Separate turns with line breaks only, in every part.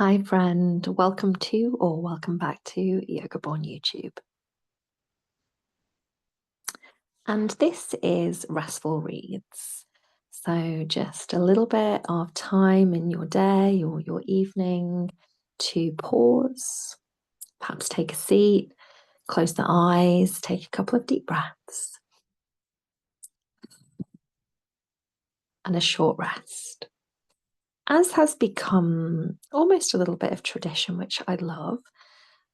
Hi, friend. Welcome to or welcome back to Yoga Borne YouTube. And this is Restful Reads. So, just a little bit of time in your day or your evening to pause, perhaps take a seat, close the eyes, take a couple of deep breaths, and a short rest. As has become almost a little bit of tradition, which I love,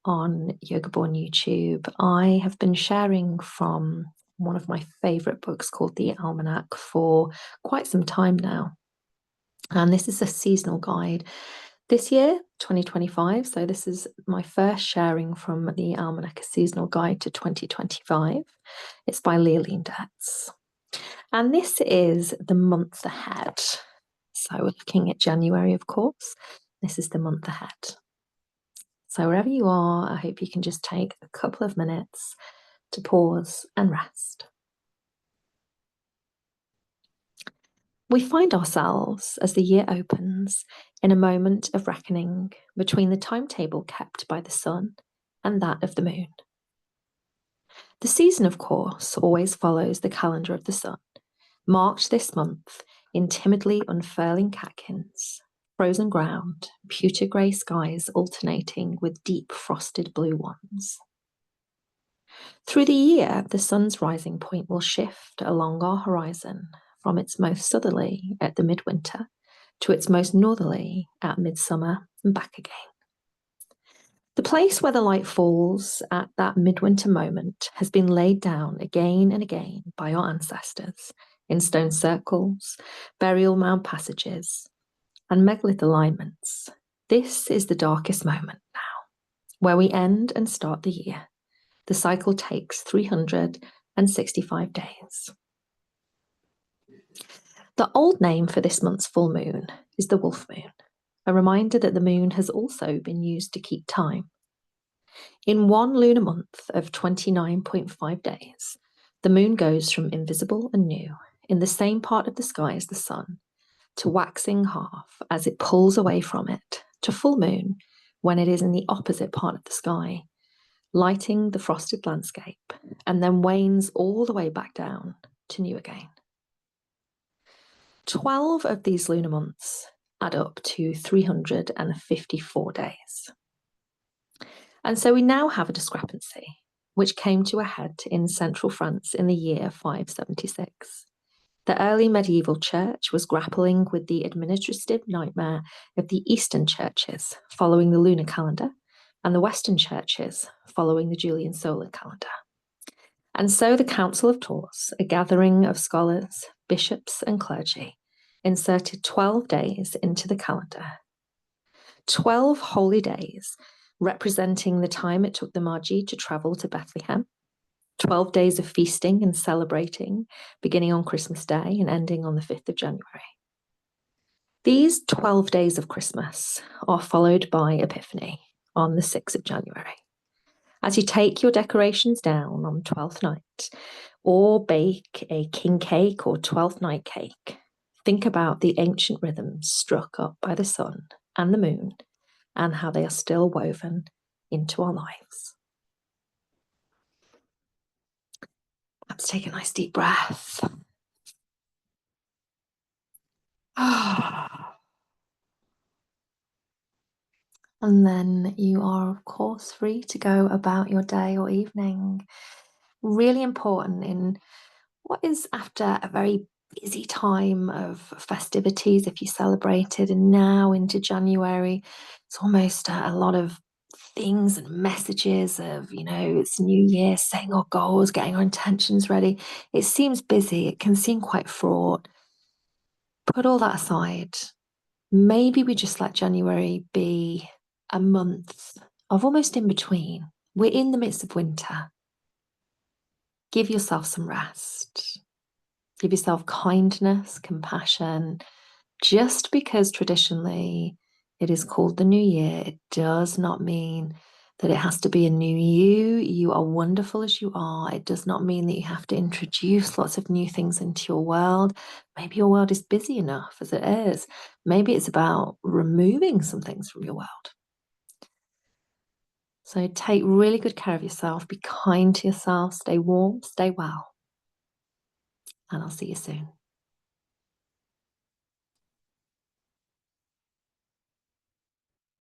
on Yoga Borne YouTube, I have been sharing from one of my favorite books called the Almanac for quite some time now. And this is a seasonal guide this year, 2025. So this is my first sharing from the Almanac, a seasonal guide to 2025. It's by Lia Leendertz. And this is the month ahead. So we're looking at January, of course. This is the month ahead. So wherever you are, I hope you can just take a couple of minutes to pause and rest. We find ourselves, as the year opens, in a moment of reckoning between the timetable kept by the sun and that of the moon. The season, of course, always follows the calendar of the sun, marked this month in timidly unfurling catkins, frozen ground, pewter grey skies alternating with deep frosted blue ones. Through the year, the sun's rising point will shift along our horizon from its most southerly at the midwinter to its most northerly at midsummer and back again. The place where the light falls at that midwinter moment has been laid down again and again by our ancestors in stone circles, burial mound passages, and megalith alignments. This is the darkest moment now, where we end and start the year. The cycle takes 365 days. The old name for this month's full moon is the wolf moon, a reminder that the moon has also been used to keep time. In one lunar month of 29.5 days, the moon goes from invisible and new, in the same part of the sky as the sun, to waxing half as it pulls away from it, to full moon when it is in the opposite part of the sky, lighting the frosted landscape, and then wanes all the way back down to new again. 12 of these lunar months add up to 354 days. And so we now have a discrepancy, which came to a head in central France in the year 576. The early medieval church was grappling with the administrative nightmare of the Eastern churches following the lunar calendar, and the Western churches following the Julian solar calendar. And so the Council of Tours, a gathering of scholars, bishops, and clergy, inserted 12 days into the calendar. 12 holy days representing the time it took the Magi to travel to Bethlehem. 12 days of feasting and celebrating, beginning on Christmas Day and ending on the 5th of January. These 12 days of Christmas are followed by Epiphany on the 6th of January. As you take your decorations down on 12th night, or bake a king cake or 12th night cake, think about the ancient rhythms struck up by the sun and the moon and how they are still woven into our lives. Perhaps take a nice deep breath. And then you are, of course, free to go about your day or evening. Really important in what is after a very busy time of festivities, if you celebrated, and now into January, it's almost a lot of things and messages of, it's New Year, setting our goals, getting our intentions ready. It seems busy. It can seem quite fraught. Put all that aside. Maybe we just let January be a month of almost in between. We're in the midst of winter. Give yourself some rest. Give yourself kindness, compassion. Just because traditionally it is called the new year, it does not mean that it has to be a new you. You are wonderful as you are. It does not mean that you have to introduce lots of new things into your world. Maybe your world is busy enough as it is. Maybe it's about removing some things from your world. So take really good care of yourself. Be kind to yourself. Stay warm, stay well. And I'll see you soon.